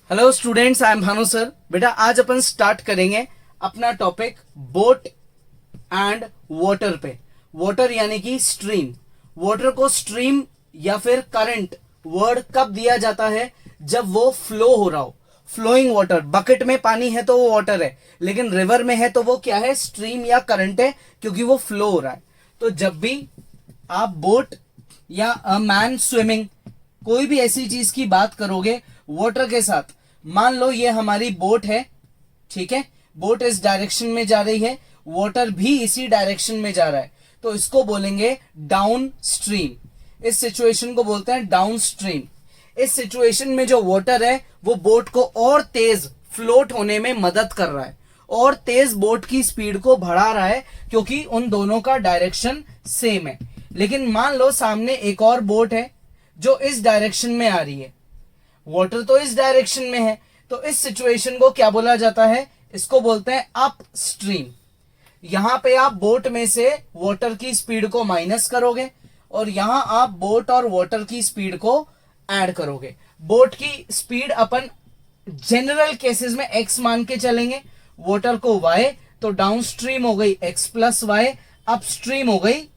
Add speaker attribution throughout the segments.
Speaker 1: Hello students, I am Bhanu sir. बेटा आज अपन start करेंगे अपना टॉपिक बोट एंड वाटर पे। वाटर यानी कि स्ट्रीम। वाटर को स्ट्रीम या फिर करंट वर्ड कब दिया जाता है? जब वो फ्लो हो रहा हो। फ्लोइंग वाटर, बकेट में पानी है तो वो वाटर है, लेकिन रिवर में है तो वो क्या है? स्ट्रीम या करंट है, क्योंकि वो फ्लो हो रहा है। तो जब भी आप बोट या अ मैन स्विमिंग, कोई भी ऐसी चीज की बात करोगे वाटर के साथ, मान लो ये हमारी बोट है, ठीक है, बोट इस डायरेक्शन में जा रही है, वाटर भी इसी डायरेक्शन में जा रहा है, तो इसको बोलेंगे डाउन स्ट्रीम। इस सिचुएशन को बोलते हैं डाउन स्ट्रीम। इस सिचुएशन में जो वाटर है वो बोट को और तेज फ्लोट होने में मदद कर रहा है और तेज बोट की स्पीड को बढ़ा रहा है, क्योंकि उन दोनों का डायरेक्शन सेम है। लेकिन मान लो सामने एक और बोट है जो इस डायरेक्शन में आ रही है, वाटर तो इस डायरेक्शन में है, तो इस सिचुएशन को क्या बोला जाता है? इसको बोलते हैं अप स्ट्रीम। यहां पे आप बोट में से वाटर की स्पीड को माइनस करोगे और यहां आप बोट और वाटर की स्पीड को ऐड करोगे। बोट की स्पीड अपन जनरल केसेस में x मान के चलेंगे, वाटर को y, तो डाउन स्ट्रीम हो गई x plus Y, up stream हो गई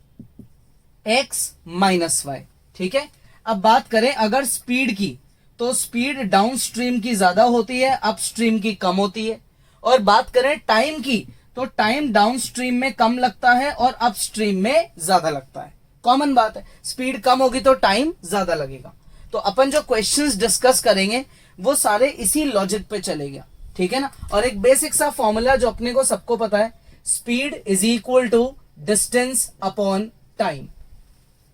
Speaker 1: x माइनस वाई। ठीक है, अब बात करें अगर स्पीड की, तो स्पीड डाउन स्ट्रीम की ज्यादा होती है, अप स्ट्रीम की कम होती है। और बात करें टाइम की, तो टाइम डाउन स्ट्रीम में कम लगता है और अप स्ट्रीम में ज्यादा लगता है। कॉमन बात है, स्पीड कम होगी तो टाइम ज्यादा लगेगा। तो अपन जो क्वेश्चंस डिस्कस करेंगे वो सारे इसी लॉजिक पे चलेगा, ठीक है ना। और एक बेसिक सा फॉर्मूला जो अपने को सबको पता है, speed is equal to distance upon time.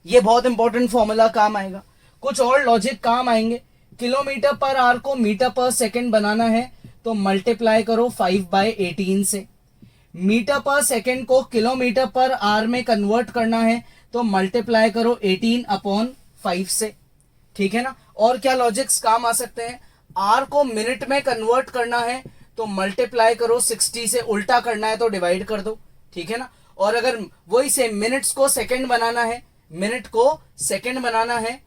Speaker 1: ये बहुत इंपॉर्टेंट फॉर्मूला काम आएगा। कुछ और लॉजिक काम आएंगे। किलोमीटर पर आवर को मीटर पर सेकंड बनाना है तो मल्टीप्लाई करो 5/18 से। मीटर पर सेकंड को किलोमीटर पर आवर में कन्वर्ट करना है तो मल्टीप्लाई करो 18/5 से, ठीक है ना। और क्या लॉजिक्स काम आ सकते हैं? आर को मिनट में कन्वर्ट करना है तो मल्टीप्लाई करो 60 से, उल्टा करना है तो डिवाइड कर दो, ठीक है ना। और अगर वही से मिनट्स को सेकंड बनाना है, मिनट को सेकंड बनाना है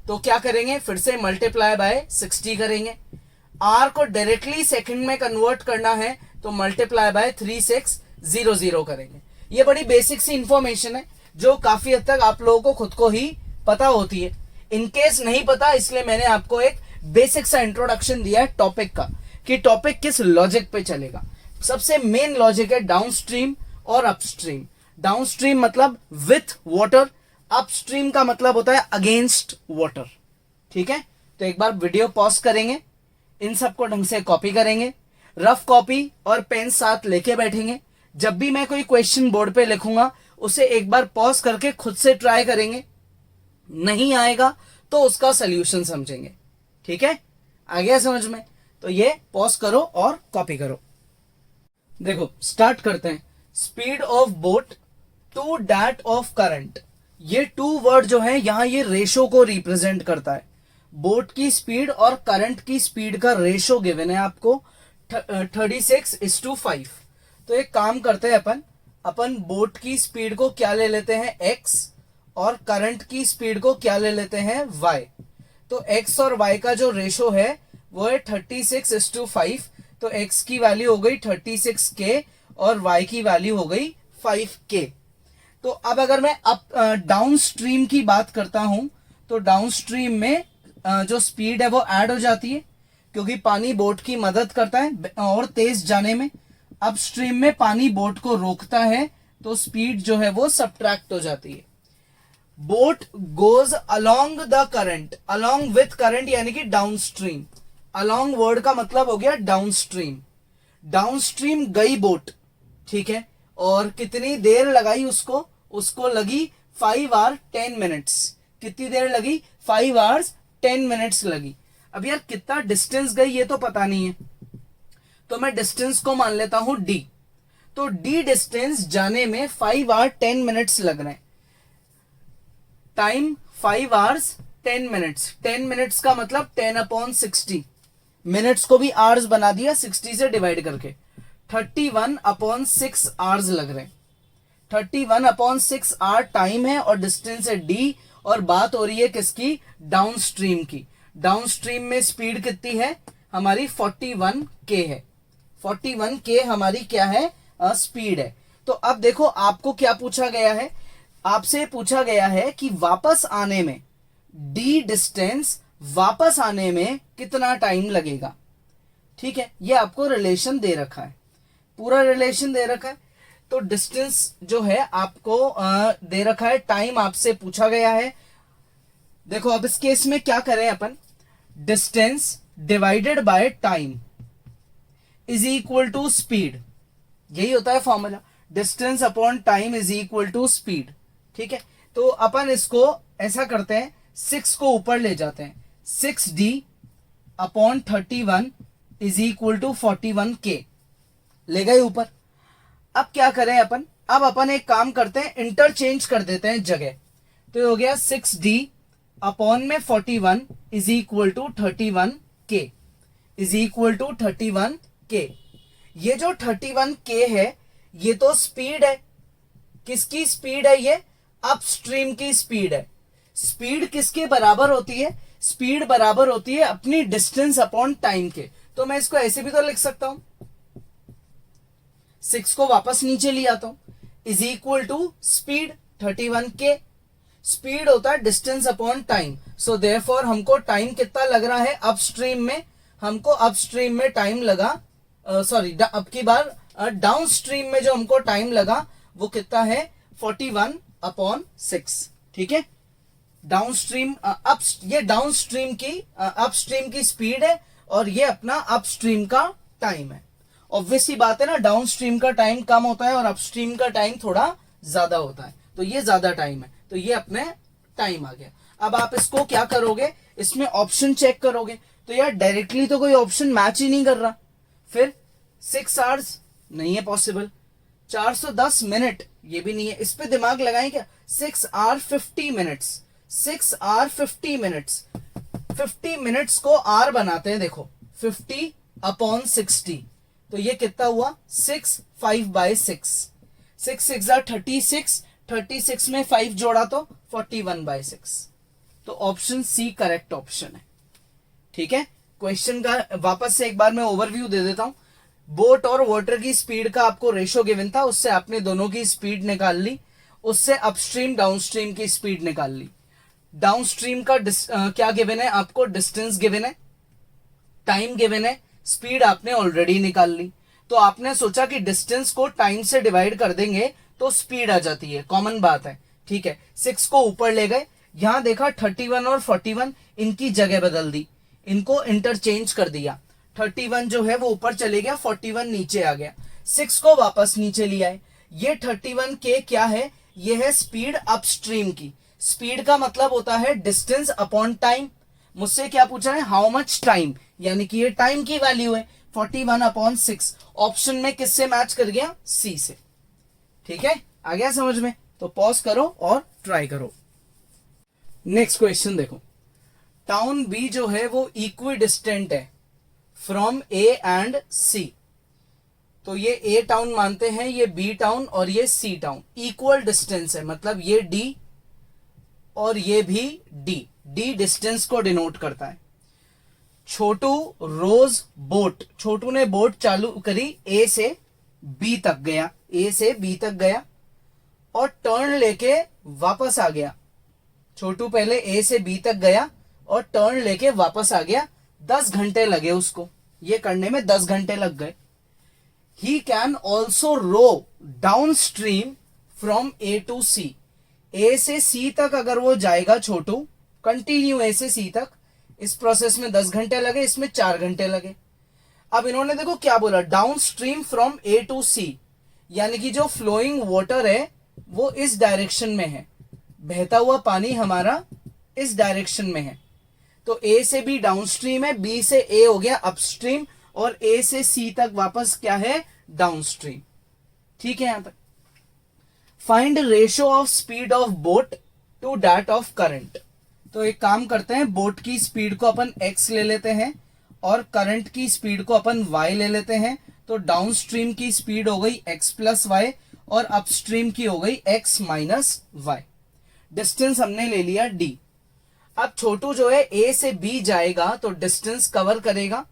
Speaker 1: तो क्या करेंगे? फिर से मल्टीप्लाई बाय 60 करेंगे। आर को डायरेक्टली सेकंड में कन्वर्ट करना है तो मल्टीप्लाई बाय 3600 करेंगे। ये बड़ी बेसिक सी इंफॉर्मेशन है जो काफी हद तक आप लोगों को खुद को ही पता होती है। इनकेस नहीं पता, इसलिए मैंने आपको एक बेसिक सा इंट्रोडक्शन दिया है टॉपिक का, कि टॉपिक किस लॉजिक पे चलेगा। सबसे मेन लॉजिक है डाउनस्ट्रीम और अपस्ट्रीम। डाउनस्ट्रीम मतलब विथ वाटर, अपस्ट्रीम का मतलब होता है अगेंस्ट वाटर, ठीक है। तो एक बार वीडियो पॉज करेंगे, इन सबको ढंग से कॉपी करेंगे, रफ कॉपी और पेन साथ लेके बैठेंगे। जब भी मैं कोई क्वेश्चन बोर्ड पे लिखूंगा उसे एक बार पॉज करके खुद से ट्राई करेंगे, नहीं आएगा तो उसका सोल्यूशन समझेंगे, ठीक है। आ गया समझ में? तो ये पॉज करो और कॉपी करो। देखो स्टार्ट करते हैं। Speed of boat to that of current. ये टू वर्ड जो है यहां ये रेशो को रिप्रेजेंट करता है। बोट की स्पीड और करंट की स्पीड का रेशो गिवन है आपको 36:5। तो एक काम करते हैं अपन बोट की स्पीड को क्या ले लेते हैं? x, और करंट की स्पीड को क्या ले लेते हैं? y। तो x और y का जो रेशो है वो है 36:5। तो x की वैल्यू हो गई 36k और y की वैल्यू हो गई 5k। तो अब अगर मैं डाउन स्ट्रीम की बात करता हूं तो डाउन स्ट्रीम में जो स्पीड है वो ऐड हो जाती है, क्योंकि पानी बोट की मदद करता है और तेज जाने में। अप स्ट्रीम में पानी बोट को रोकता है तो स्पीड जो है वो सब्ट्रैक्ट हो जाती है। Boat goes along the current, along with current यानी कि डाउन स्ट्रीम। अलोंग वर्ड का मतलब हो गया डाउन स्ट्रीम। डाउन स्ट्रीम गई बोट, ठीक है, और कितनी देर लगाई उसको लगी 5 आवर 10 मिनट्स। कितनी देर लगी? 5 आवर्स 10 मिनट्स लगी। अब यार कितना डिस्टेंस गई ये तो पता नहीं है, तो मैं डिस्टेंस को मान लेता हूं d। तो d डिस्टेंस जाने में 5 आवर 10 मिनट्स लग रहे हैं। Time 5 hours 10 minutes. 10 मिनट्स का मतलब 10/60। मिनट्स को भी आवर्स बना दिया 60 से डिवाइड करके। 31/6 आवर्स लग रहे हैं। 31/6 आवर टाइम है और डिस्टेंस है d, और बात हो रही है किसकी? डाउन स्ट्रीम की। डाउन स्ट्रीम में स्पीड कितनी है? हमारी 41K है। 41K हमारी क्या है, स्पीड है। तो अब देखो आपको क्या पूछा गया है, आपसे पूछा गया है कि वापस आने में d डिस्टेंस, वापस आने में कितना टाइम लगेगा। ठीक है, ये आपको रिलेशन दे रखा है, पूरा रिलेशन दे रखा है। तो डिस्टेंस जो है आपको दे रखा है, टाइम आपसे पूछा गया है। देखो अब इस केस में क्या करें अपन, distance divided by time is equal to speed, यही होता है formula, distance upon time is equal to speed. ठीक है, तो अपन इसको ऐसा करते हैं, 6 को ऊपर ले जाते हैं, 6d upon 31 is equal to 41K, ले गए ऊपर। अब क्या करें अपन, अब अपन एक काम करते हैं, इंटरचेंज कर देते हैं जगह। तो ये हो गया 6d अपॉन में 41 is equal to 31K, is equal to 31K। ये जो 31K है ये तो स्पीड है, किसकी स्पीड है, ये अपस्ट्रीम की स्पीड है। स्पीड किसके बराबर होती है, स्पीड बराबर होती है अपनी डिस्टेंस अपॉन टाइम के। तो मैं इसको ऐसे भी तो लिख सकता हूं, 6 को वापस नीचे ले आता हूं, is equal to speed 31K। Speed होता है distance upon time, so therefore हमको टाइम कितना लग रहा है अपस्ट्रीम में, हमको अपस्ट्रीम में टाइम लगा, सॉरी अब की बार डाउन स्ट्रीम में जो हमको टाइम लगा वो कितना है 41 अपॉन 6। ठीक है, डाउन स्ट्रीम ये डाउन स्ट्रीम की अपस्ट्रीम की स्पीड है और ये अपना अपस्ट्रीम का टाइम है। ऑब्वियसली बात है ना, डाउन स्ट्रीम का टाइम कम होता है और अपस्ट्रीम का टाइम थोड़ा ज्यादा होता है, तो ये ज्यादा टाइम है, तो ये अपने टाइम आ गया। अब आप इसको क्या करोगे, इसमें ऑप्शन चेक करोगे, तो यार डायरेक्टली तो कोई ऑप्शन मैच ही नहीं कर रहा। फिर 6 आवर्स नहीं है पॉसिबल, 410 मिनट ये भी नहीं है, इस पे दिमाग लगाएं क्या, 6 hour 50 minutes, 6 hour 50 minutes, 50 minutes को आर बनाते हैं, देखो 50 अपॉन 60, तो ये कितना हुआ 6 5/6, 6 6 36, 36 में 5 जोड़ा तो 41/6। तो ऑप्शन सी करेक्ट ऑप्शन है। ठीक है, क्वेश्चन का वापस से एक बार मैं ओवरव्यू दे देता हूं। बोट और वाटर की स्पीड का आपको रेशो गिवन था, उससे आपने दोनों की स्पीड निकाल ली, उससे अपस्ट्रीम डाउनस्ट्रीम की स्पीड निकाल ली। डाउनस्ट्रीम का क्या गिवन है आपको, डिस्टेंस गिवन है, टाइम गिवन है, स्पीड आपने ऑलरेडी निकाल ली। तो आपने सोचा कि डिस्टेंस को टाइम से डिवाइड कर देंगे तो स्पीड आ जाती है, कॉमन बात है। ठीक है, 6 को ऊपर ले गए, यहां देखा 31 और 41 इनकी जगह बदल दी, इनको इंटरचेंज कर दिया, 31 जो है वो ऊपर चले गया, 41 नीचे आ गया, 6 को वापस नीचे ले आए। ये 31K क्या है, ये है स्पीड अपस्ट्रीम की। स्पीड का मतलब होता है डिस्टेंस अपॉन टाइम। मुझसे क्या पूछा है, हाउ मच टाइम, यानी कि ये टाइम की वैल्यू है, 41 अपॉन 6। ऑप्शन में किससे मैच कर गया, सी से। ठीक है, आ गया समझ में, तो पॉज करो और ट्राई करो। नेक्स्ट क्वेश्चन देखो, टाउन बी जो है वो इक्वी डिस्टेंट है फ्रॉम ए एंड सी। तो ये ए टाउन मानते हैं, ये बी टाउन और ये सी टाउन, इक्वल डिस्टेंस है, मतलब ये डी और ये भी डी, डी डिस्टेंस को डिनोट करता है। छोटू रोज बोट, छोटू ने बोट चालू करी, ए से बी तक गया, ए से बी तक गया और टर्न लेके वापस आ गया। छोटू पहले ए से बी तक गया और टर्न लेके वापस आ गया, 10 घंटे लगे उसको, ये करने में 10 घंटे लग गए। He can also row downstream from A to C, A से सी तक अगर वो जाएगा छोटू, कंटिन्यू ए से सी तक, इस प्रोसेस में 10 घंटे लगे, इसमें 4 घंटे लगे। अब इन्होंने देखो क्या बोला, downstream from A to C, यानी कि जो फ्लोइंग वाटर है वो इस डायरेक्शन में है, बहता हुआ पानी हमारा इस डायरेक्शन में है। तो ए से बी डाउनस्ट्रीम है, बी से ए हो गया अपस्ट्रीम और ए से सी तक वापस क्या है, डाउनस्ट्रीम। ठीक है, यहां तक। Find ratio of speed of boat to that of current. तो एक काम करते हैं, बोट की स्पीड को अपन x ले लेते हैं और करंट की स्पीड को अपन y ले लेते हैं। तो डाउनस्ट्रीम की स्पीड हो गई x प्लस वाई और अपस्ट्रीम की हो गई x माइनस वाई। डिस्टेंस हमने ले लिया d। अब छोटू जो है a से b जाएगा तो डिस्टेंस कवर करेगा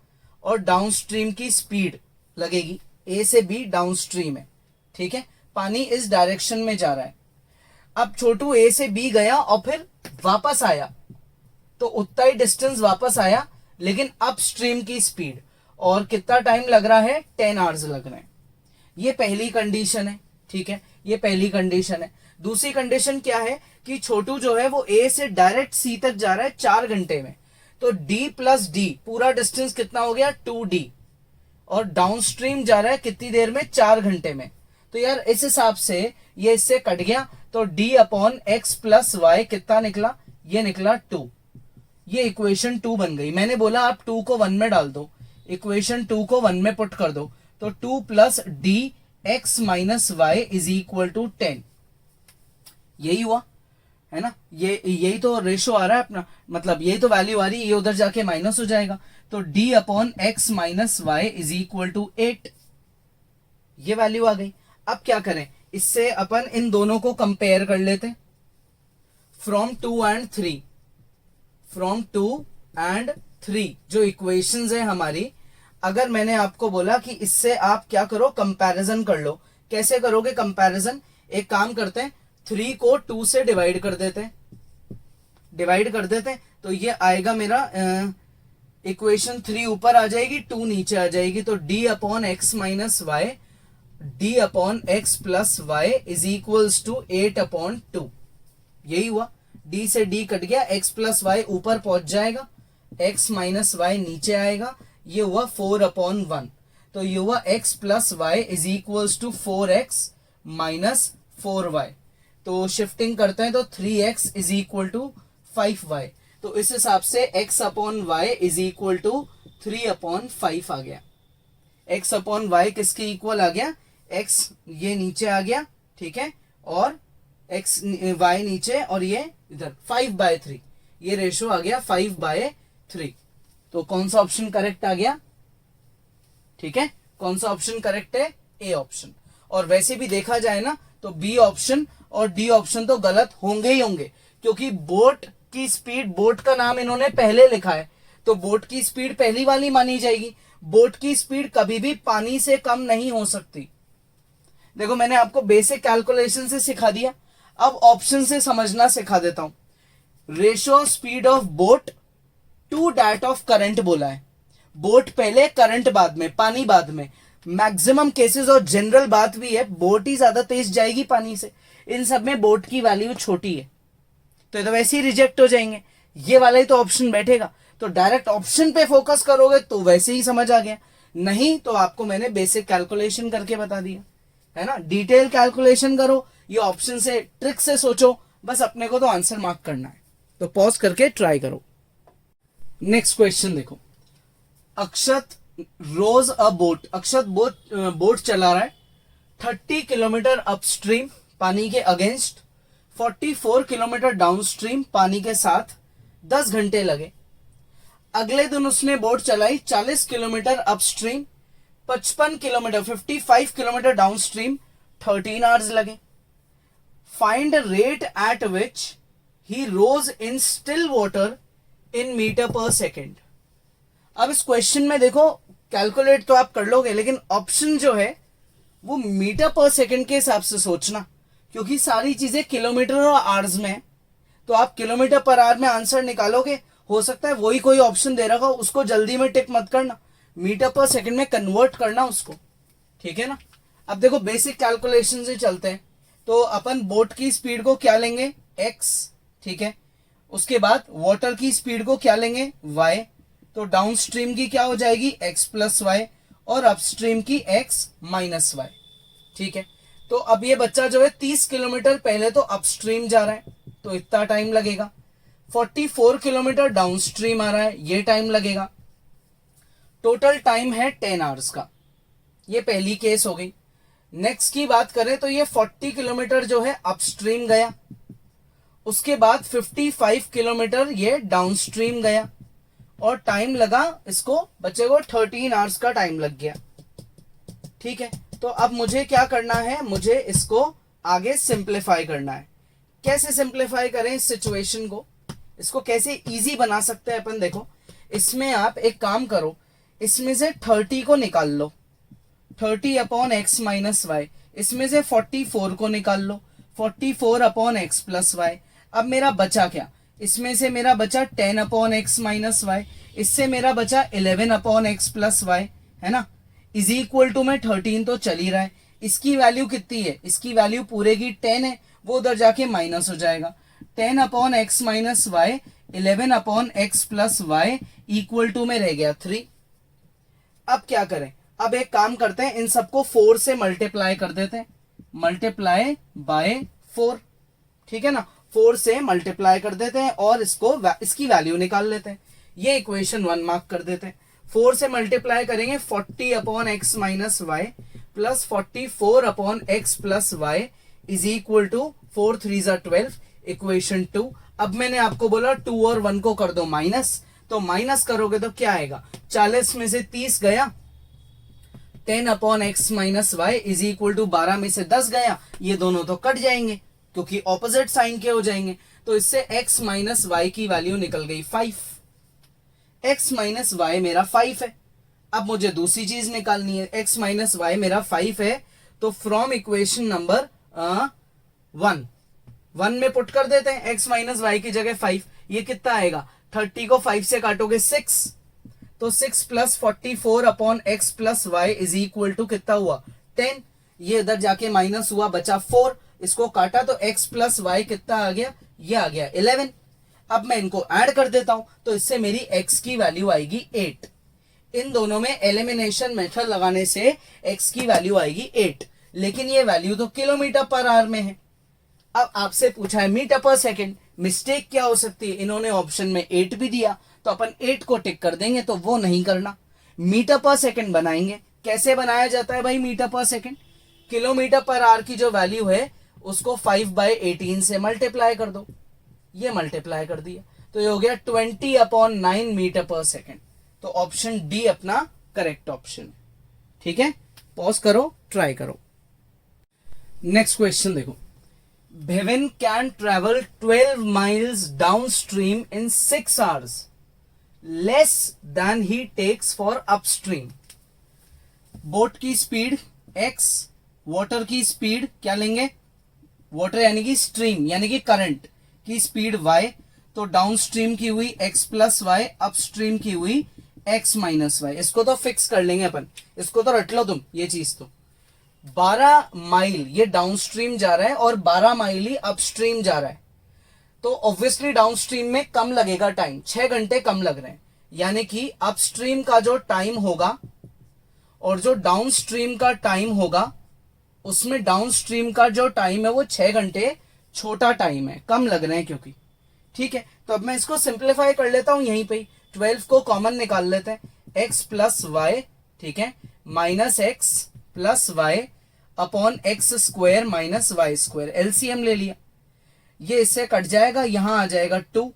Speaker 1: और डाउनस्ट्रीम की स्पीड लगेगी। ए से बी डाउनस्ट्रीम है, ठीक है, पानी इस डायरेक्शन में जा रहा है। अब छोटू ए से बी गया और फिर वापस आया, तो उतना ही डिस्टेंस वापस आया, लेकिन अपस्ट्रीम की स्पीड, और कितना टाइम लग रहा है, 10 आवर्स लग रहे हैं। ये पहली कंडीशन है, ठीक है, ये पहली कंडीशन है। दूसरी कंडीशन क्या है कि छोटू जो है वो ए से डायरेक्ट सी तक जा रहा है 4 घंटे में, तो डी प्लस डी पूरा डिस्टेंस कितना हो गया, 2D, और डाउनस्ट्रीम जा रहा है कितनी देर में, 4 घंटे में। तो यार इस हिसाब से ये इससे कट गया, तो d upon x plus y कितना निकला, ये निकला 2। ये इक्वेशन 2 बन गई। मैंने बोला आप 2 को 1 में डाल दो, इक्वेशन 2 को 1 में पुट कर दो, तो 2 plus D x minus y is equal to 10। यही हुआ है ना, ये यही तो रेशो आ रहा है अपना, मतलब यही तो वैल्यू आ रही है, ये उधर जाके माइनस हो जाएगा, तो d upon x minus y is equal to 8। ये वैल्यू आ गई। अब क्या करें, इससे अपन इन दोनों को कंपेयर कर लेते, फ्रॉम 2 एंड 3, फ्रॉम 2 एंड 3 जो इक्वेशंस है हमारी, अगर मैंने आपको बोला कि इससे आप क्या करो, कंपैरिजन कर लो। कैसे करोगे कंपैरिजन, एक काम करते हैं, 3 को 2 से डिवाइड कर देते हैं, तो ये आएगा मेरा इक्वेशन 3 ऊपर आ जाएगी, 2 नीचे आ जाएगी, तो d upon x minus y, d upon x plus y is equals to 8 upon 2। यही हुआ, d से d कट गया, x प्लस वाई ऊपर पहुंच जाएगा, x माइनस वाई नीचे आएगा, ये हुआ 4 अपॉन 1, तो ये हुआ x plus y is equals to 4x minus 4y। तो शिफ्टिंग करते हैं तो 3x is equal to 5y, तो इस हिसाब से x upon y is equal to 3 upon 5 आ गया। x अपॉन वाई किसके इक्वल आ गया, x ये नीचे आ गया, ठीक है, और x y नीचे, और ये इधर 5/3, ये रेशो आ गया 5/3। तो कौन सा ऑप्शन करेक्ट आ गया, ठीक है, कौन सा ऑप्शन करेक्ट है, ए ऑप्शन। और वैसे भी देखा जाए ना तो बी ऑप्शन और डी ऑप्शन तो गलत होंगे ही होंगे, क्योंकि बोट की स्पीड, बोट का नाम इन्होंने पहले लिखा है, तो बोट की स्पीड पहली वाली मानी जाएगी। बोट की स्पीड कभी भी पानी से कम नहीं हो सकती। देखो मैंने आपको बेसिक कैलकुलेशन से सिखा दिया, अब ऑप्शन से समझना सिखा देता हूं। Ratio speed of boat to that of current बोला है, बोट पहले करंट बाद में, पानी बाद में। मैक्सिमम केसेस और जनरल बात भी है, बोट ही ज्यादा तेज जाएगी पानी से, इन सब में बोट की वैल्यू छोटी है, तो ये तो वैसे ही रिजेक्ट हो जाएंगे। ये वाला ही तो ऑप्शन बैठेगा, तो डायरेक्ट ऑप्शन पे फोकस करोगे तो वैसे ही समझ आ गया, नहीं तो आपको मैंने बेसिक कैलकुलेशन करके बता दिया है ना। डिटेल कैलकुलेशन करो, ये ऑप्शन से ट्रिक से सोचो, बस अपने को तो आंसर मार्क करना है, तो पॉज करके ट्राई करो। नेक्स्ट क्वेश्चन देखो, अक्षत रोज अ बोट, अक्षत बोट चला रहा है 30 किलोमीटर अपस्ट्रीम पानी के अगेंस्ट, 44 किलोमीटर डाउनस्ट्रीम पानी के साथ, 10 घंटे लगे। अगले दिन उसने बोट चलाई 40 kilometre upstream, 55 kilometre 55 kilometre downstream, 13 hours लगे। Find rate at which he rows in still water in metre per second. अब इस क्वेश्चन में देखो, कैलकुलेट तो आप कर लोगे, लेकिन ऑप्शन जो है वो मीटर पर सेकेंड के हिसाब से सोचना, क्योंकि सारी चीजें किलोमीटर और आवर्स में है, तो आप किलोमीटर पर आवर में आंसर निकालोगे, हो सकता है वही कोई ऑप्शन दे रखा हो, उसको जल्दी में टिक मत करना, मीटर पर सेकेंड में कन्वर्ट करना उसको, ठीक है ना। अब देखो बेसिक कैलकुलेशन से चलते हैं, तो अपन बोट की स्पीड को क्या लेंगे, x, ठीक है, उसके बाद वाटर की स्पीड को क्या लेंगे, y, तो डाउनस्ट्रीम की क्या हो जाएगी, x प्लस वाई, और अपस्ट्रीम की x माइनस वाई, ठीक है। तो अब ये बच्चा जो है 30 किलोमीटर पहले तो अपस्ट्रीम जा रहा है, तो इतना टाइम लगेगा। 44 किलोमीटर डाउनस्ट्रीम आ रहा है, ये टाइम लगेगा। टोटल टाइम है 10 आवर्स का, ये पहली केस हो गई। नेक्स्ट की बात करें तो ये 40 किलोमीटर जो है अपस्ट्रीम गया, उसके बाद 55 किलोमीटर ये डाउनस्ट्रीम गया, और टाइम लगा इसको बच्चे को 13 आवर्स का टाइम लग गया, ठीक है। तो अब मुझे क्या करना है, मुझे इसको आगे सिंप्लीफाई करना है। कैसे सिंप्लीफाई करें इस सिचुएशन को, इसको कैसे इजी बना सकते हैं अपन, देखो इसमें आप एक काम करो, इसमें से 30 को निकाल लो, 30 अपॉन एक्स माइनस वाई। इसमें से 44 को निकाल लो, 44 अपॉन एक्स प्लस वाई। अब मेरा बचा क्या, इसमें से मेरा बचा 10 अपॉन एक्स माइनस वाई, इससे मेरा बचा 11 अपॉन एक्स प्लस वाई, है ना। इज इक्वल टू में 13 तो चल ही रहा है, इसकी वैल्यू कितनी है, इसकी वैल्यू पूरे की 10 है, वो उधर जाके माइनस हो जाएगा। 10 upon x minus y 11 upon x plus y equal to में रह गया 3। अब क्या करें, अब एक काम करते हैं, इन सबको 4 से मल्टीप्लाई कर देते हैं, मल्टीप्लाई बाय 4, ठीक है ना। 4 से मल्टीप्लाई कर देते हैं और इसकी वैल्यू निकाल लेते हैं। ये इक्वेशन 1 मार्क कर देते हैं। 4 से मल्टीप्लाई करेंगे 40 upon x minus y plus 44 upon x plus y is equal to 4 3 जा 12, इक्वेशन 2। अब मैंने आपको बोला 2 और 1 को कर दो माइनस, तो माइनस करोगे तो क्या आएगा, 40 में से 30 गया, 10 upon x minus y is equal to 12 में से 10 गया, ये दोनों तो कट जाएंगे क्योंकि ऑपोजिट साइन के हो जाएंगे, तो इससे x माइनस वाई की वैल्यू निकल गई 5। x माइनस वाई मेरा 5 है। अब मुझे दूसरी चीज निकालनी है, x माइनस वाई मेरा 5 है, तो फ्रॉम इक्वेशन नंबर 1 में पुट कर देते हैं x माइनस वाई की जगह 5। ये कितना आएगा, 30 को 5 से काटोगे 6, तो 6 प्लस 44 upon x plus y is equal to कितना हुआ 10। ये इधर जाके माइनस हुआ, बचा 4, इसको काटा तो x प्लस वाई कितना आ गया, ये आ गया 11। अब मैं इनको ऐड कर देता हूं, तो इससे मेरी x की वैल्यू आएगी 8। इन दोनों में एलिमिनेशन मेथड लगाने से x की वैल्यू आएगी 8, लेकिन ये वैल्यू तो किलोमीटर पर आवर में है। अब आपसे पूछा है मीटर पर सेकेंड, मिस्टेक क्या हो सकती है, इन्होंने ऑप्शन में 8 भी दिया, तो अपन 8 को टिक कर देंगे, तो वो नहीं करना, मीटर पर सेकेंड बनाएंगे। कैसे बनाया जाता है भाई metre per second, kilometre per hour की जो वैल्यू है उसको 5/18 से मल्टीप्लाई कर दो, ये मल्टीप्लाई कर दिया, तो ये हो गया 20 अपॉन 9 मीटर पर सेकेंड। तो ऑप्शन डी अपना करेक्ट ऑप्शन है, ठीक है। पॉज करो, ट्राई करो। नेक्स्ट क्वेश्चन देखो, Bhavin can travel 12 miles downstream in 6 hours, less than he takes for upstream. Boat की स्पीड x, वाटर की स्पीड क्या लेंगे, वाटर यानी कि स्ट्रीम यानी कि करंट की स्पीड y, तो डाउनस्ट्रीम की हुई x प्लस वाई, अपस्ट्रीम की हुई x माइनस वाई। इसको तो फिक्स कर लेंगे अपन, इसको तो रट लो तुम, ये चीज तो 12 माइल ये डाउनस्ट्रीम जा रहा है और 12 माइल ही अपस्ट्रीम जा रहा है, तो ऑब्वियसली डाउनस्ट्रीम में कम लगेगा टाइम, 6 घंटे कम लग रहे हैं, यानी कि अपस्ट्रीम का जो टाइम होगा और जो डाउनस्ट्रीम का टाइम होगा, उसमें डाउनस्ट्रीम का जो टाइम है वो 6 घंटे छोटा टाइम है, कम लग रहे हैं क्योंकि, ठीक है। तो अब मैं इसको सिंप्लीफाई कर लेता हूं यहीं पे, 12 को कॉमन निकाल लेते हैं, x प्लस वाई, ठीक है, minus x plus y upon x square minus y square, LCM ले लिया, ये इससे कट जाएगा, यहां आ जाएगा 2,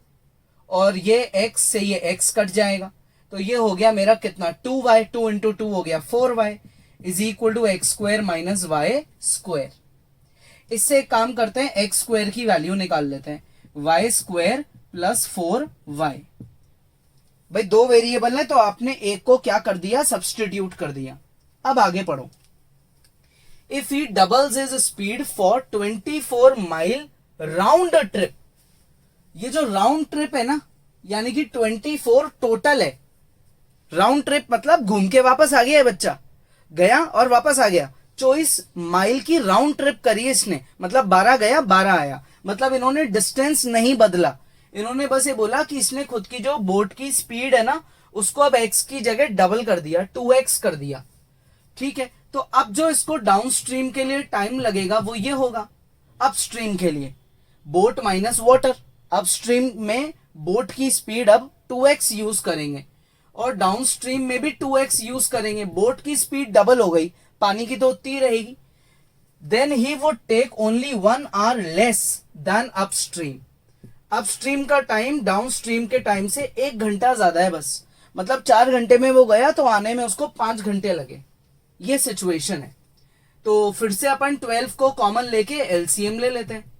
Speaker 1: और ये x से ये x कट जाएगा, तो ये हो गया मेरा कितना 2y, 2 इंटू 2 हो गया 4y is equal to x square minus y square. इससे एक काम करते हैं, एक्स स्क्वायर की वैल्यू निकाल लेते हैं, वाई स्क्वायर प्लस 4y। भाई दो वेरिएबल है तो आपने एक को क्या कर दिया, सब्सटीट्यूट कर दिया। अब आगे पढ़ो, if he doubles his speed for 24 mile round trip, ये जो राउंड ट्रिप है ना, यानी कि 24 टोटल है, राउंड ट्रिप मतलब घूम के वापस आ गया है बच्चा, गया और वापस आ गया, 24 माइल की राउंड ट्रिप करी है इसने, मतलब 12 गया 12 आया, मतलब इन्होंने डिस्टेंस नहीं बदला, इन्होंने बस ये बोला कि इसने खुद की जो बोट की स्पीड है ना, उसको अब x की जगह डबल कर दिया, 2x कर दिया, ठीक है। तो अब जो इसको डाउनस्ट्रीम के लिए टाइम लगेगा वो ये होगा, अपस्ट्रीम के लिए बोट माइनस वाटर, अपस्ट्रीम में बोट की स्पीड अब 2x यूज करेंगे और डाउनस्ट्रीम में भी 2x यूज करेंगे, बोट की स्पीड डबल हो गई, पानी की तो उतनी रहेगी। Then he would take only 1 hour less than upstream, upstream का टाइम डाउनस्ट्रीम के टाइम से 1 घंटा ज्यादा है बस, मतलब 4 घंटे में वो गया तो आने में उसको 5 घंटे लगे, ये सिचुएशन है। तो फिर से अपन 12 को कॉमन लेके एलसीएम ले लेते हैं,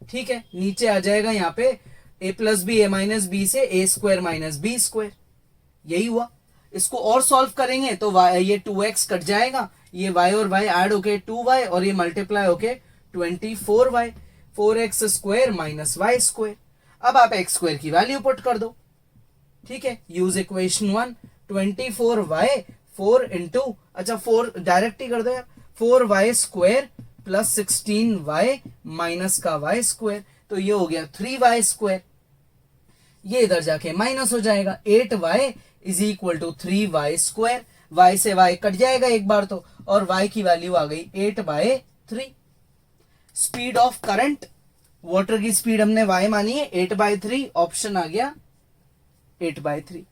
Speaker 1: ठीक है। नीचे आ जाएगा यहाँ पे a plus B, A minus B से A square minus B square, यही हुआ। इसको और सॉल्व करेंगे तो ये 2x कट जाएगा, ये y और y ऐड होके 2y और ये मल्टीप्लाई होके 24y, 4x square minus y square. अब आप x स्क्वायर की वैल्यू पुट कर दो, ठीक है, यूज इक्वेशन 1, 24y 4 इंटू, अच्छा 4 डायरेक्ट ही कर दो यार, 4y square plus 16y minus का y स्क्वायर, तो ये हो गया 3y स्क्वायर। ये इधर जाके माइनस हो जाएगा, 8y is equal to 3y square, y से y कट जाएगा एक बार तो, और y की वैल्यू आ गई 8/3। स्पीड ऑफ करंट, वाटर की स्पीड हमने y मानी है 8/3, ऑप्शन आ गया 8/3,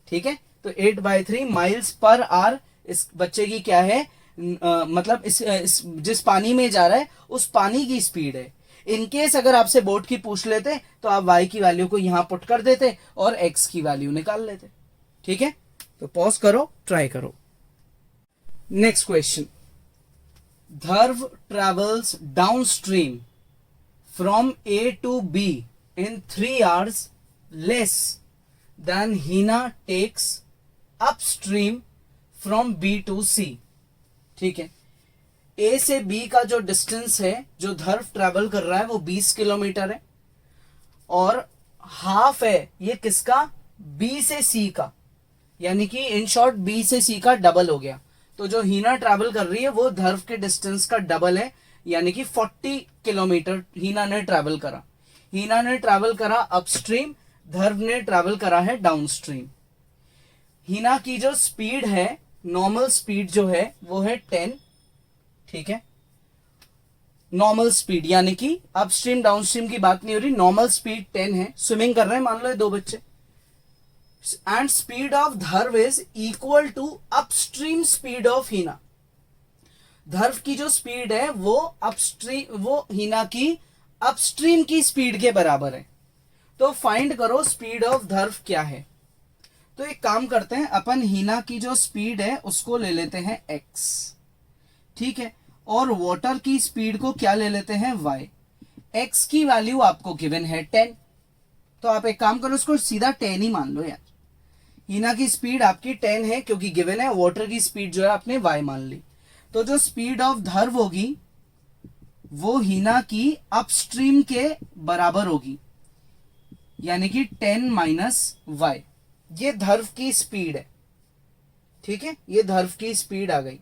Speaker 1: ठीक है। तो 8/3 माइल्स पर आवर इस बच्चे की क्या है, मतलब इस जिस पानी में जा रहा है उस पानी की स्पीड है। इनकेस अगर आपसे बोट की पूछ लेते तो आप y की वैल्यू को यहां पुट कर देते और x की वैल्यू निकाल लेते, ठीक है। तो पॉज करो, ट्राई करो। Next question, Dhruv travels downstream from A to B in 3 hours less than Hina takes upstream from B to C, ठीक है। A से B का जो डिस्टेंस है जो धर्व ट्रेवल कर रहा है वो 20 किलोमीटर है, और हाफ है ये किसका, B से C का, यानी कि इन शॉर्ट B से C का डबल हो गया। तो जो हीना ट्रैवल कर रही है वो धर्व के डिस्टेंस का डबल है, यानी कि 40 किलोमीटर हीना ने ट्रैवल करा। हीना ने ट्रैवल करा अपस्ट्रीम, धर्व ने ट्रैवल करा है डाउनस्ट्रीम। हीना की जो स्पीड है, नॉर्मल स्पीड जो है वो है 10, ठीक है, नॉर्मल स्पीड, यानी कि अपस्ट्रीम डाउनस्ट्रीम की बात नहीं हो रही, नॉर्मल स्पीड 10 है। स्विमिंग कर रहे हैं मान लो ये 2 बच्चे, and speed of Dhruv is equal to upstream speed of Heena. Dhruv की जो स्पीड है वो अपस्ट्रीम, वो हीना की अपस्ट्रीम की स्पीड के बराबर है। तो फाइंड करो स्पीड ऑफ धर्व क्या है। तो एक काम करते हैं, अपन हीना की जो स्पीड है उसको ले लेते हैं x, ठीक है, और वाटर की स्पीड को क्या ले लेते हैं y। x की वैल्यू आपको गिवन है 10, तो आप एक काम करो उसको सीधा 10 ही मान लो यार। हीना की स्पीड आपकी 10 है क्योंकि गिवन है, वाटर की स्पीड जो है आपने y मान ली। तो जो स्पीड ऑफ धर्व होगी वो हीना की अपस्ट्रीम के बराबर होगी, यानी कि 10 माइनस y। ये धर्व की स्पीड है, ठीक है, ये धर्व की स्पीड आ गई,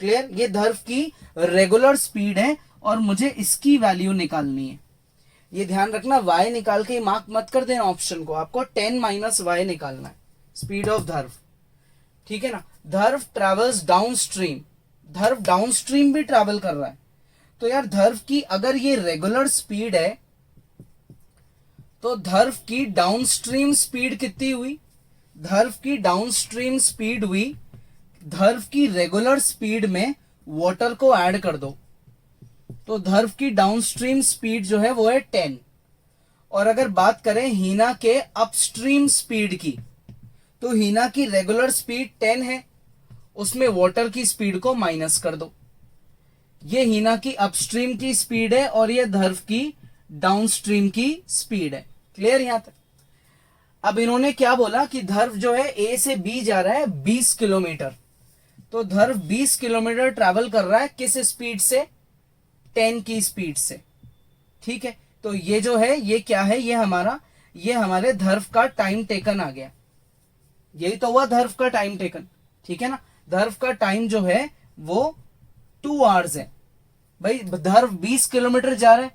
Speaker 1: क्लियर। ये धर्व की रेगुलर स्पीड है और मुझे इसकी वैल्यू निकालनी है। ये ध्यान रखना, y निकाल के मार्क मत कर देना ऑप्शन को, आपको 10 माइनस y निकालना है, स्पीड ऑफ धर्व, ठीक है ना। धर्व ट्रेवल्स डाउनस्ट्रीम, धर्व डाउनस्ट्रीम भी ट्रैवल कर रहा है। तो यार धर्व की अगर ये रेगुलर स्पीड है तो धर्व की डाउनस्ट्रीम स्पीड कितनी हुई, धर्व की डाउनस्ट्रीम स्पीड हुई धर्व की रेगुलर स्पीड में वाटर को ऐड कर दो, तो धर्व की डाउनस्ट्रीम स्पीड जो है वो है 10। और अगर बात करें हीना के अपस्ट्रीम स्पीड की, तो हीना की रेगुलर स्पीड 10 है, उसमें वाटर की स्पीड को माइनस कर दो। ये हीना की अपस्ट्रीम की स्पीड है और ये धर्व की डाउनस्ट्रीम की स्पीड है, क्लियर यहां तक। अब इन्होंने क्या बोला कि धर्व जो है ए से बी जा रहा है 20 किलोमीटर, तो धर्व 20 किलोमीटर ट्रैवल कर रहा है किस स्पीड से, 10 की स्पीड से, ठीक है। तो ये जो है ये क्या है, ये हमारे धर्व का टाइम टेकन आ गया, यही तो हुआ धर्व का टाइम टेकन, ठीक है ना। धर्व का टाइम जो है वो 2 आवर्स है भाई। धर्व 20 किलोमीटर जा रहा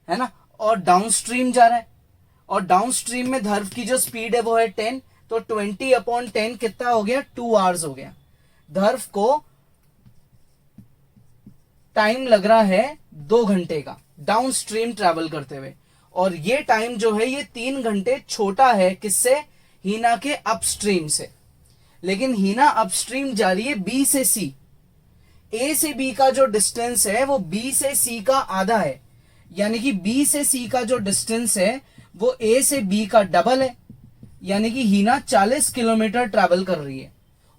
Speaker 1: है ना, और डाउनस्ट्रीम जा रहा है, और डाउनस्ट्रीम में धर्व की जो स्पीड है वो है 10, तो 20/10 कितना हो गया, 2 आवर्स हो गया। धर्व को टाइम लग रहा है 2 घंटे का डाउनस्ट्रीम ट्रैवल करते हुए, और ये टाइम जो है ये 3 घंटे छोटा है किससे, हीना के अपस्ट्रीम से। लेकिन हीना अपस्ट्रीम जा रही है बी से सी, ए से बी का जो डिस्टेंस है वो बी से सी का आधा है, यानी कि बी से सी का जो डिस्टेंस है वो ए से बी का डबल है, यानी कि हीना 40 किलोमीटर ट्रैवल कर रही है,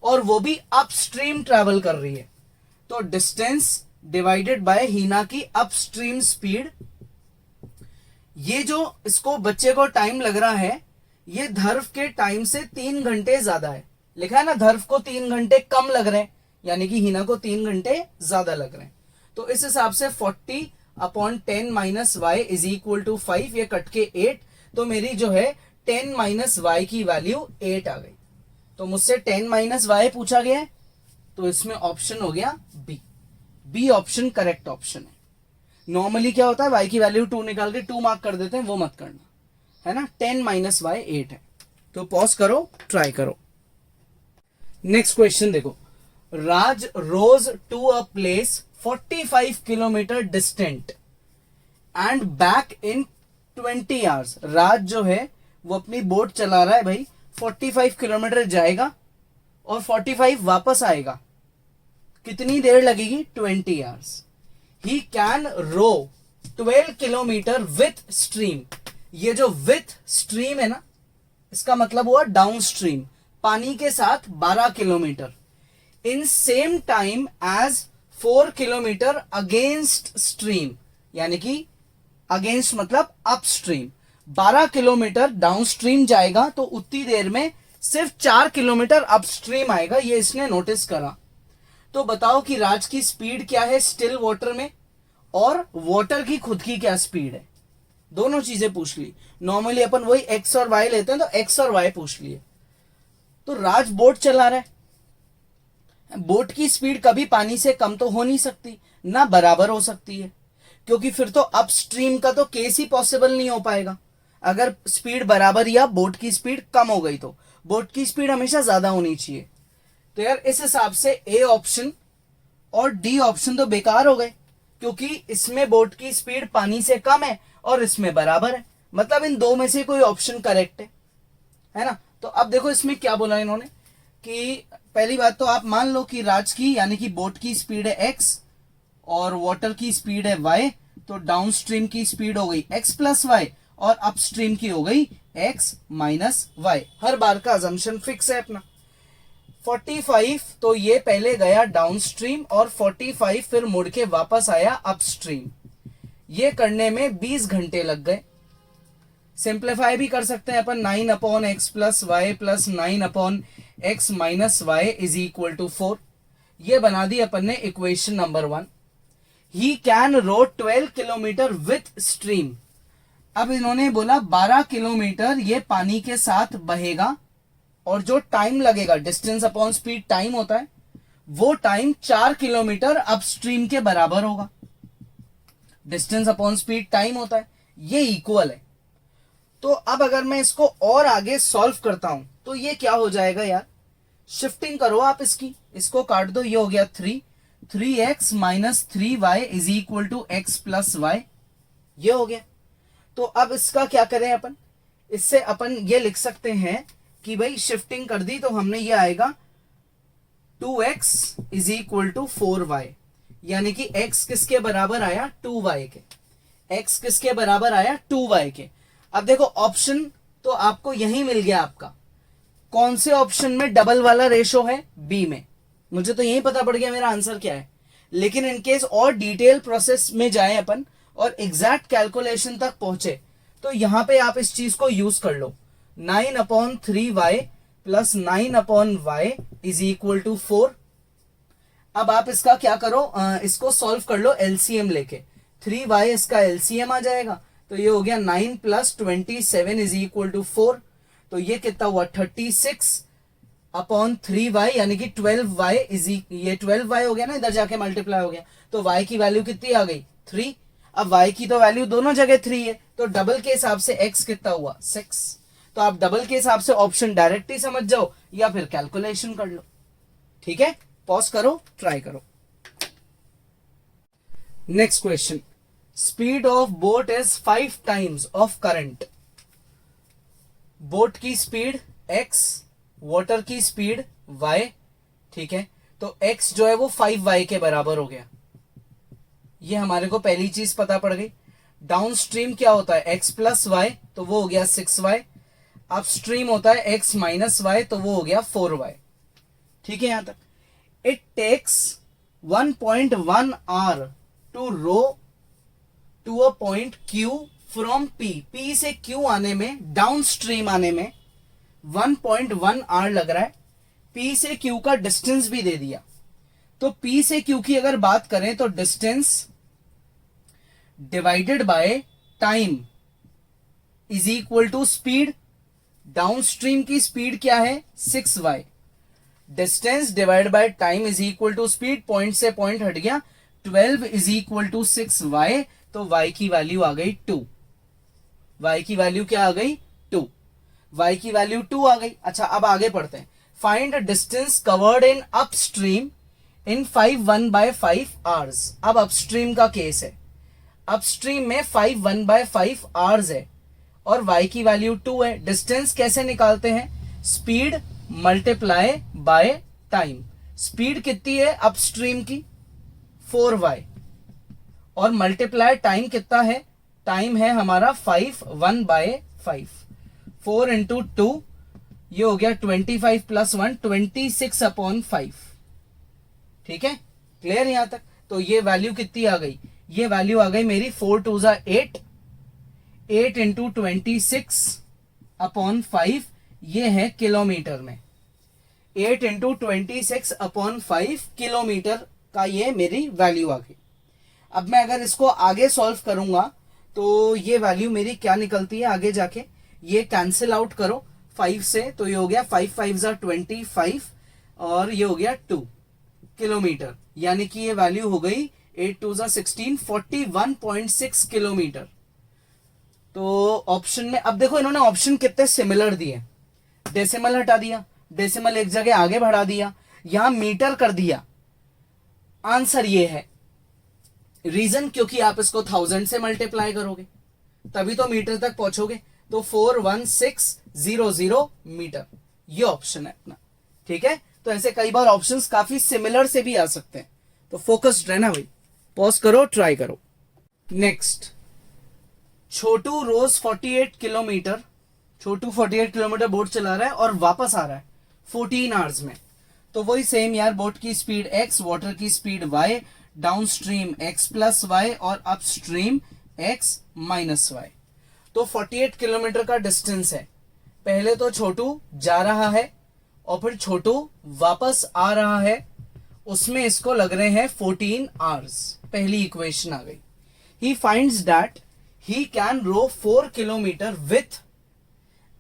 Speaker 1: और वो भी अपस्ट्रीम ट्रैवल कर रही है। तो डिस्टेंस डिवाइडेड बाय हीना की अपस्ट्रीम स्पीड, ये जो इसको बच्चे को टाइम लग रहा है ये ध्रुव के टाइम से 3 घंटे ज्यादा है। लिखा है ना, ध्रुव को 3 घंटे कम लग रहे हैं, यानी कि हिना को 3 घंटे ज्यादा लग रहे हैं। तो इस हिसाब से 40/10 minus y is equal to 5, ये कट के 8, तो मेरी जो है 10 माइनस वाई की वैल्यू 8 आ गई। तो मुझसे 10 माइनस वाई पूछा गया है, तो इसमें ऑप्शन हो गया B. B option correct option है। नॉर्मली क्या होता है, वाई की वैल्यू 2 निकाल के 2 मार्क कर देते हैं, वो मत करना, है ना। 10 माइनस वाई 8 है। तो पॉज करो, ट्राई करो। नेक्स्ट क्वेश्चन देखो, Raj rows to a place 45 kilometre distant and back in 20 hours. Raj जो है वो अपनी बोट चला रहा है भाई, 45 किलोमीटर जाएगा और 45 वापस आएगा। कितनी देर लगेगी? 20 hours. He can row 12 kilometre with stream. ये जो विथ स्ट्रीम है ना, इसका मतलब हुआ डाउन स्ट्रीम, पानी के साथ 12 kilometre, in same time as 4 kilometre against stream, यानी कि अगेंस्ट मतलब अपस्ट्रीम। 12 किलोमीटर डाउन स्ट्रीम जाएगा तो उतनी देर में सिर्फ 4 किलोमीटर अपस्ट्रीम आएगा, ये इसने नोटिस करा। तो बताओ कि राज की स्पीड क्या है स्टिल वाटर में, और वाटर की खुद की क्या स्पीड है। दोनों चीजें पूछ ली। नॉर्मली अपन वही एक्स और वाई लेते हैं, तो एक्स और वाई पूछ लिए। तो राज बोट चला रहा है, बोट की स्पीड कभी पानी से कम तो हो नहीं सकती, ना बराबर हो सकती है, क्योंकि फिर तो अपस्ट्रीम का तो केस ही पॉसिबल नहीं हो पाएगा। अगर स्पीड बराबर या बोट की स्पीड कम हो गई तो बोट की स्पीड हमेशा ज्यादा होनी चाहिए। तो यार इस हिसाब से ए ऑप्शन और डी ऑप्शन तो बेकार हो गए, क्योंकि इसमें बोट की स्पीड पानी से कम है और इसमें बराबर है, मतलब इन दो में से कोई ऑप्शन करेक्ट है ना। तो अब देखो इसमें क्या बोला इन्होंने कि पहली बात तो आप मान लो कि राज की यानी कि बोट की स्पीड है एक्स और वाटर की स्पीड है वाई, तो डाउन स्ट्रीम की स्पीड हो गई एक्स प्लस वाई और अपस्ट्रीम की हो गई एक्स माइनस वाई। हर बार का अजम्पशन फिक्स है अपना। 45 तो ये पहले गया डाउन स्ट्रीम और 45 फिर मुड़ के वापस आया अपस्ट्रीम। ये करने में 20 घंटे लग गए। सिंप्लीफाई भी कर सकते हैं अपन, 9/x plus y plus 9/x minus y is equal to 4। ये बना दी अपन ने equation number 1। He can row 12 kilometre with stream. अब इन्होंने बोला 12 किलोमीटर ये पानी के साथ बहेगा, और जो टाइम लगेगा, डिस्टेंस अपॉन स्पीड टाइम होता है, वो टाइम 4 किलोमीटर अपस्ट्रीम के बराबर होगा। डिस्टेंस अपॉन स्पीड टाइम होता है, ये इक्वल है। तो अब अगर मैं इसको और आगे सॉल्व करता हूं तो ये क्या हो जाएगा यार, शिफ्टिंग करो आप इसकी, इसको काट दो, ये हो गया 3x minus 3y is equal to x plus y, ये हो गया। तो अब इसका क्या करें अपन, इससे अपन ये लिख सकते हैं कि भाई शिफ्टिंग कर दी तो हमने ये आएगा 2x is equal to 4y, यानी कि x किसके बराबर आया 2y के, x किसके बराबर आया 2y के। अब देखो ऑप्शन तो आपको यही मिल गया आपका, कौन से ऑप्शन में डबल वाला रेशो है, बी में। मुझे तो यही पता पड़ गया मेरा आंसर क्या है। लेकिन इनकेस और डिटेल प्रोसेस में जाए अपन और एग्जैक्ट कैलकुलेशन तक पहुंचे, तो यहां पे आप इस चीज को यूज कर लो, 9/3y plus 9/y is equal to 4। अब आप इसका क्या करो, इसको सॉल्व कर लो एलसीएम लेके, 3y इसका एलसीएम आ जाएगा, तो ये हो गया 9 प्लस 27 इज इक्वल टू 4। तो ये कितना हुआ 36/3y, यानी कि 12y इज, ये 12y हो गया ना, इधर जाके मल्टीप्लाई हो गया, तो y की वैल्यू कितनी आ गई 3। अब y की तो वैल्यू दोनों जगह 3 है, तो डबल के हिसाब से x कितना हुआ 6। तो आप डबल के हिसाब से ऑप्शन डायरेक्ट ही समझ जाओ या फिर कैलकुलेशन कर लो। ठीक है, पॉज करो, ट्राई करो। Next question, speed of boat is 5 times of current. Boat की स्पीड x, वाटर की स्पीड y, ठीक है। तो x जो है वो 5y के बराबर हो गया, ये हमारे को पहली चीज पता पड़ गई। डाउन स्ट्रीम क्या होता है x प्लस वाई, तो वो हो गया 6y। अपस्ट्रीम होता है x माइनस वाई, तो वो हो गया 4y। ठीक है यहां तक। It takes 1.1 hour to row to a point Q from P, P से क्यू आने में, डाउन स्ट्रीम आने में 1.1 आर लग रहा है। पी से क्यू का डिस्टेंस भी दे दिया, तो पी से क्यू की अगर बात करें तो distance divided by time is equal to speed. Downstream की स्पीड क्या है 6y, distance divide by time is equal to speed, point से पॉइंट हट गया, 12 इज इक्वल टू 6y, तो y की वैल्यू आ गई 2। y की वैल्यू क्या आ गई 2, y की वैल्यू 2 आ गई। अच्छा अब आगे पढ़ते हैं। Find distance covered in upstream in 5 hours. अब अपस्ट्रीम का केस है, अपस्ट्रीम में 5 आवर्स है और y की वैल्यू 2 है। डिस्टेंस कैसे निकालते हैं, speed multiply by time. Speed कितनी है अपस्ट्रीम की 4y और मल्टीप्लाई टाइम कितना है, टाइम है हमारा 1/5, 4 इंटू 2 ये हो गया 25 प्लस 1 26/5। ठीक है, क्लियर यहां तक। तो ये वैल्यू कितनी आ गई, ये वैल्यू आ गई मेरी 4 2 8, 8 इंटू 26/5 ये है किलोमीटर में, 8 इंटू 26/5 किलोमीटर का ये मेरी वैल्यू आ गई। अब मैं अगर इसको आगे सॉल्व करूंगा तो ये वैल्यू मेरी क्या निकलती है आगे जाके, ये कैंसिल आउट करो 5 से, तो ये हो गया 5 5 25 और ये हो गया 2 किलोमीटर, यानी कि ये वैल्यू हो गई 8 2 16, 41.6 किलोमीटर। तो ऑप्शन में अब देखो इन्होंने ऑप्शन कितने सिमिलर दिए, डेसिमल हटा दिया, डेसिमल एक जगह आगे बढ़ा दिया, यहां मीटर कर दिया। आंसर ये है, रीजन क्योंकि आप इसको 1000 से मल्टीप्लाई करोगे तभी तो मीटर तक पहुंचोगे, तो 41600 मीटर ये ऑप्शन है अपना। ठीक है, तो ऐसे कई बार ऑप्शंस काफी सिमिलर से भी आ सकते हैं, तो फोकस्ड रहना भाई। पॉज करो, ट्राई करो। नेक्स्ट, छोटू रोज 48 किलोमीटर, छोटू 48 किलोमीटर बोट चला रहा है और वापस आ रहा है 14 आवर्स में। तो वही सेम यार, बोट की स्पीड x, वाटर की speed y, downstream x plus y और अपस्ट्रीम x माइनस वाई। तो 48 किलोमीटर का डिस्टेंस है। पहले तो छोटू जा रहा है और फिर छोटू वापस आ रहा है, उसमें इसको लग रहे हैं 14 आवर्स। पहली इक्वेशन आ गई। He finds that he can row 4 kilometre with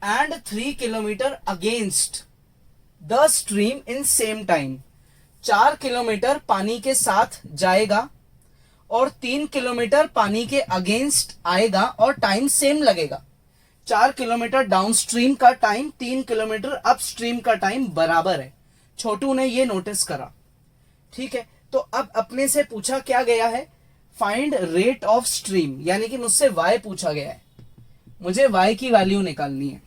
Speaker 1: and 3 kilometre against the stream in same time. 4 kilometre पानी के साथ जाएगा और 3 किलोमीटर पानी के अगेंस्ट आएगा और टाइम सेम लगेगा। 4 किलोमीटर डाउन स्ट्रीम का टाइम, 3 किलोमीटर अप स्ट्रीम का टाइम बराबर है। छोटू ने ये नोटिस करा। ठीक है, तो अब अपने से पूछा क्या गया है, फाइंड रेट ऑफ स्ट्रीम, यानी कि मुझसे y पूछा गया है, मुझे y की वैल्यू निकालनी है।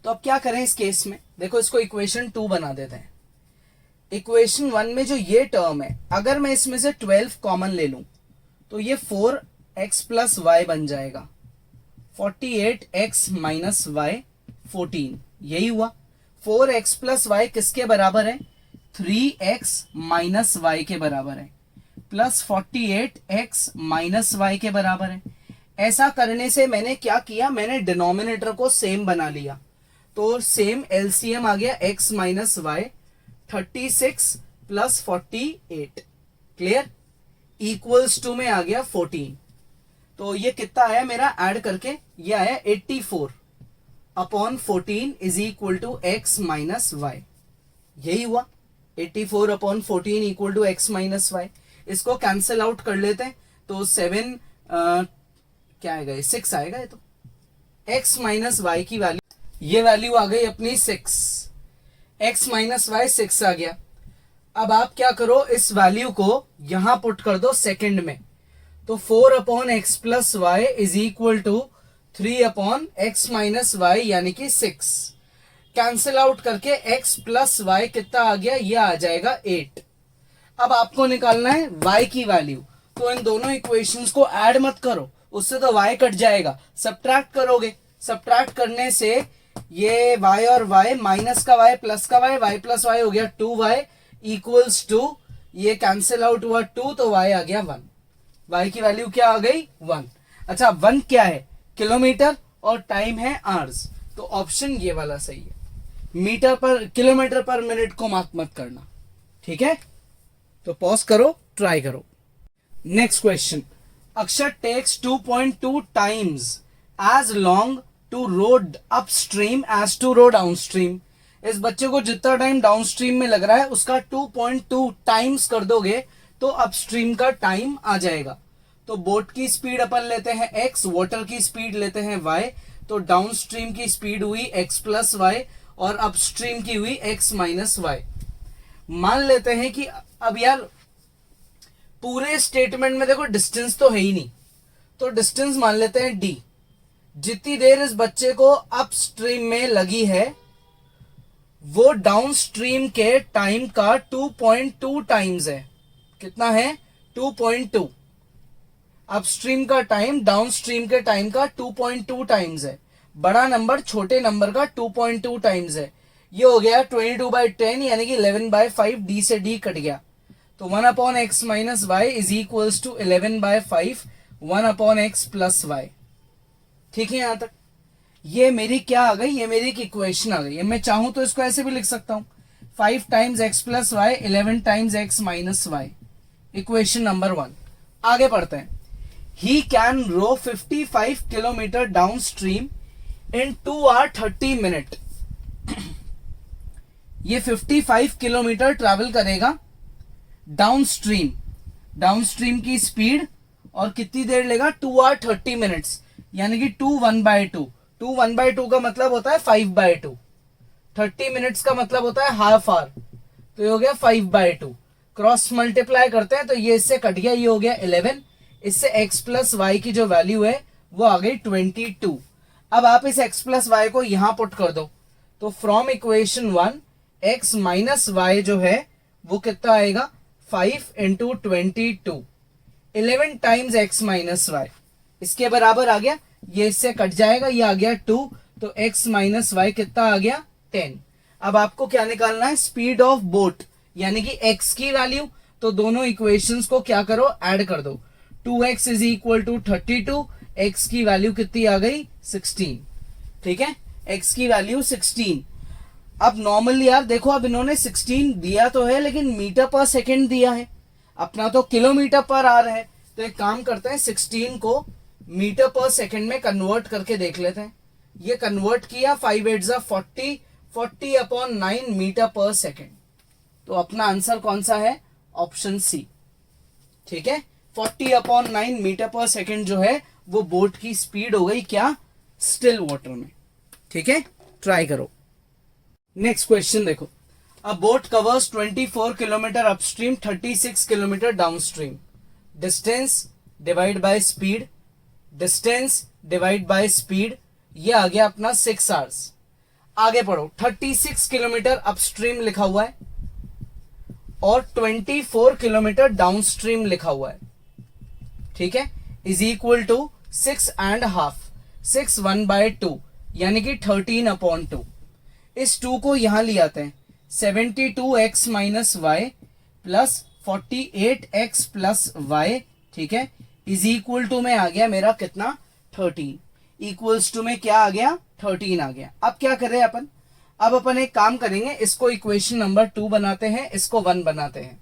Speaker 1: तो अब क्या करें इस केस में, देखो इसको इक्वेशन 2 बना देते हैं। इक्वेशन 1 में जो ये टर्म है, अगर मैं इसमें से 12 कॉमन ले लूं तो ये 4x प्लस वाई बन जाएगा, 48x माइनस वाई 14, यही हुआ। 4x प्लस वाई किसके बराबर है, 3x माइनस वाई के बराबर है, प्लस 48x माइनस वाई के बराबर है। ऐसा करने से मैंने क्या किया, मैंने डिनोमिनेटर को सेम बना लिया, तो सेम एलसीएम आ गया x minus y, 36 plus 48, clear, equals to में आ गया 14। तो ये कितना आया मेरा, ऐड करके ये आया 84 upon 14 is equal to x minus y, यही हुआ। 84 upon 14 equal to x minus y. इसको कैंसिल आउट कर लेते हैं तो 7 क्या आएगा, 6 आएगा। ये तो x माइनस वाई की वैल्यू, ये वैल्यू आ गई अपनी 6, x माइनस वाई 6 आ गया। अब आप क्या करो, इस वैल्यू को यहां पुट कर दो सेकंड में, तो 4 upon x plus y is equal to 3 upon x minus y, यानी कि 6। कैंसिल आउट करके x प्लस वाई कितना आ गया, ये आ जाएगा 8। अब आपको निकालना है y की वैल्यू, तो इन दोनों इक्वेशंस को ऐड मत करो, उससे तो y कट जाएगा, सब्ट्रैक्ट करोगे। सब्ट्रैक्ट करने से ये y और y, माइनस का y प्लस का y प्लस y हो गया 2y इक्वल्स टू, ये कैंसिल आउट हुआ 2, तो y आ गया 1। y की वैल्यू क्या आ गई, 1। अच्छा 1 क्या है, किलोमीटर, और टाइम है आवर्स, तो ऑप्शन ये वाला सही है। मीटर पर किलोमीटर पर मिनट को मार्क मत करना, ठीक है। तो पॉज करो, ट्राई करो। Next question, Akshar takes 2.2 times as long to row upstream as to row downstream. इस बच्चे को जितना टाइम डाउनस्ट्रीम में लग रहा है उसका 2.2 टाइम्स कर दोगे तो अपस्ट्रीम का टाइम आ जाएगा। तो बोट की स्पीड अपन लेते हैं x, वाटर की स्पीड लेते हैं y, तो डाउनस्ट्रीम की स्पीड हुई x प्लस वाई और अपस्ट्रीम की हुई x माइनस वाई। मान लेते हैं कि अब यार पूरे स्टेटमेंट में देखो डिस्टेंस तो है ही नहीं, तो डिस्टेंस मान लेते हैं d। जितनी देर इस बच्चे को अपस्ट्रीम में लगी है वो डाउनस्ट्रीम के टाइम का 2.2 टाइम्स है। कितना है, 2.2। अपस्ट्रीम का टाइम डाउनस्ट्रीम के टाइम का 2.2 टाइम्स है। बड़ा नंबर छोटे नंबर का 2.2 टाइम्स है। ये हो गया 22/10 यानी कि 11/5, डी से डी कट गया, तो 1/x minus y is equals to 11/5 1/x plus y. ठीक है, यहां तक ये मेरी क्या आ गई, ये मेरी एक इक्वेशन आ गई। मैं चाहूं तो इसको ऐसे भी लिख सकता हूं, 5 times x plus y 11 times x minus y, equation number 1। आगे पढ़ते हैं। He can row 55 kilometre downstream in 2 hours 30 minutes। ये 55 किलोमीटर ट्रैवल करेगा डाउन स्ट्रीम, डाउन स्ट्रीम की स्पीड, और कितनी देर लेगा, 2 hours 30 minutes, यानी कि 2 1/2। 2 1/2 का मतलब होता है 5/2, 30 मिनट्स का मतलब होता है हाफ आवर, तो ये हो गया 5/2। क्रॉस मल्टीप्लाई करते हैं तो ये इससे कट गया, ये हो गया 11, इससे x प्लस वाई की जो वैल्यू है वो आ गई 22। अब आप इस x प्लस वाई को यहां पुट कर दो, तो from equation 1 x minus y जो है वो कितना आएगा, 5 into 22, 11 times x minus y, इसके बराबर आ गया। ये इससे कट जाएगा, ये आ गया 2, तो x माइनस वाई कितना आ गया, 10। अब आपको क्या निकालना है, स्पीड ऑफ बोट यानी कि x की वैल्यू, तो दोनों इक्वेशंस को क्या करो, ऐड कर दो। 2x is equal to 32, x की वैल्यू कितनी आ गई, 16। ठीक है, x की वैल्यू 16। अब नॉर्मली यार देखो, अब इन्होंने 16 दिया तो है लेकिन मीटर पर सेकेंड दिया है, अपना तो किलोमीटर पर आवर है, तो एक काम करते हैं 16 को मीटर पर सेकेंड में कन्वर्ट करके देख लेते हैं। ये कन्वर्ट किया, 5 8 40, 40/9 मीटर पर सेकेंड, तो अपना आंसर कौन सा है, ऑप्शन सी। ठीक है, 40/9 मीटर पर सेकेंड जो है वो बोट की स्पीड हो गई क्या, स्टिल वाटर में। ठीक है, ट्राई करो। नेक्स्ट क्वेश्चन देखो, अ boat covers 24 kilometre upstream 36 kilometre downstream. Distance divide by speed, distance divide by speed, ये आ गया अपना 6 hours। आगे पढ़ो, 36 किलोमीटर अपस्ट्रीम लिखा हुआ है और 24 किलोमीटर डाउनस्ट्रीम लिखा हुआ है। ठीक है, इज इक्वल टू 6.5, 6 1/2 यानी कि 13/2। इस 2 को यहां ले आते हैं, 72x minus y plus 48x plus y. ठीक है, इज इक्वल टू में आ गया मेरा कितना, 13। इक्वल्स टू में क्या आ गया, 13 आ गया। अब क्या करें अपन, अब अपन एक काम करेंगे, इसको इक्वेशन नंबर 2 बनाते हैं, इसको 1 बनाते हैं।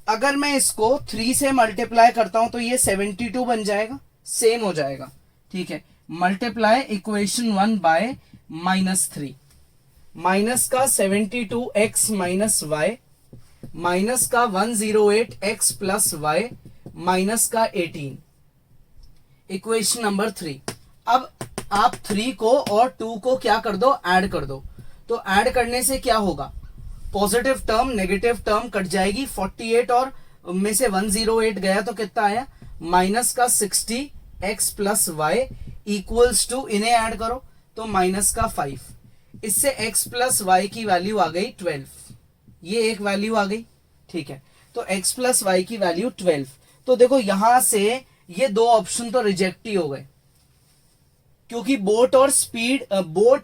Speaker 1: अगर मैं इसको 3 से मल्टीप्लाई करता हूं तो ये 72 बन जाएगा, सेम हो जाएगा। ठीक है, मल्टीप्लाई इक्वेशन 1 बाय -3, माइनस का 72x माइनस वाई, माइनस का 108x प्लस वाई, माइनस का 18, इक्वेशन नंबर 3। अब आप 3 को और 2 को क्या कर दो, ऐड कर दो, तो ऐड करने से क्या होगा, positive term negative term cut जाएगी, 48 और में से 108 गया तो कितना आया, माइनस का 60x plus y equals to, इन्हें ऐड करो तो माइनस का 5, इससे x प्लस वाई की वैल्यू आ गई 12, ये एक वैल्यू आ गई। ठीक है, तो x प्लस वाई की वैल्यू 12। तो देखो यहां से ये 2 ऑप्शन तो रिजेक्ट ही हो गए, क्योंकि बोट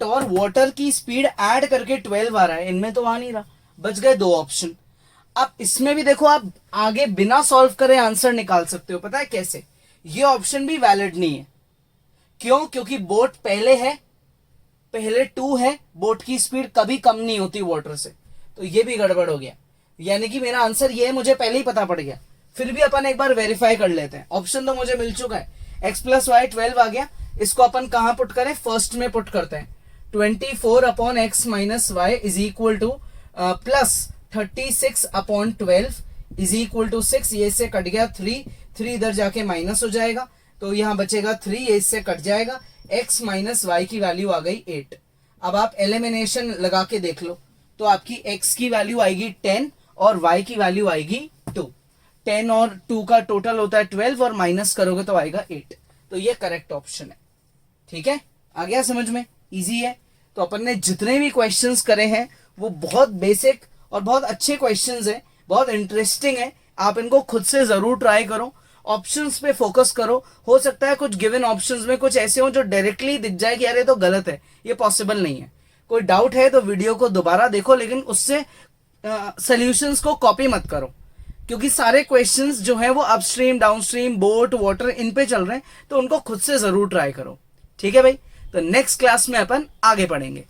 Speaker 1: और वाटर की स्पीड ऐड करके 12 आ रहा है, इनमें तो आ नहीं रहा, बच गए 2 ऑप्शन। अब इसमें भी देखो, आप आगे बिना सॉल्व करे आंसर निकाल सकते हो, पता है कैसे, ये ऑप्शन भी वैलिड नहीं है। क्यों? क्योंकि बोट पहले है, पहले टू है, बोट की स्पीड कभी कम नहीं होती वाटर से, तो ये भी गड़बड़ हो गया। यानी कि मेरा आंसर ये है, मुझे पहले ही पता पड़ गया। फिर भी अपन एक बार वेरीफाई कर लेते हैं। ऑप्शन तो मुझे मिल चुका है, x प्लस वाई 12 आ गया। इसको अपन कहां पुट करें? फर्स्ट में पुट करते हैं। 24 upon x minus y is equal to plus 36 upon 12 is equal to 6। ये इससे कट गया 3 इधर जाके माइनस हो जाएगा, तो यहां बचेगा 3, ये इससे कट जाएगा। x माइनस वाई की वैल्यू आ गई 8। अब आप एलिमिनेशन लगा के देख लो, तो आपकी x की वैल्यू आएगी 10 और y की वैल्यू आएगी 2। 10 और 2 का टोटल होता है 12 और माइनस करोगे तो आएगा 8। तो ये करेक्ट ऑप्शन है। ठीक है, आ गया समझ में? इजी है। तो अपन ने जितने भी क्वेश्चंस करे हैं वो बहुत बेसिक और बहुत अच्छे क्वेश्चंस हैं, बहुत इंटरेस्टिंग है। आप इनको खुद से जरूर ट्राई करो, ऑप्शंस पे फोकस करो। हो सकता है कुछ गिवन ऑप्शंस में कुछ ऐसे हो जो डायरेक्टली दिख जाए कि यार ये तो गलत है, ये पॉसिबल नहीं है। कोई डाउट है तो वीडियो को दोबारा देखो, लेकिन उससे सॉल्यूशंस को कॉपी मत करो, क्योंकि सारे क्वेश्चंस जो है वो अपस्ट्रीम, डाउनस्ट्रीम, बोट, वाटर, इन पे चल रहे हैं, तो उनको खुद से जरूर ट्राई करो। ठीक है भाई, तो नेक्स्ट क्लास में अपन आगे पढ़ेंगे।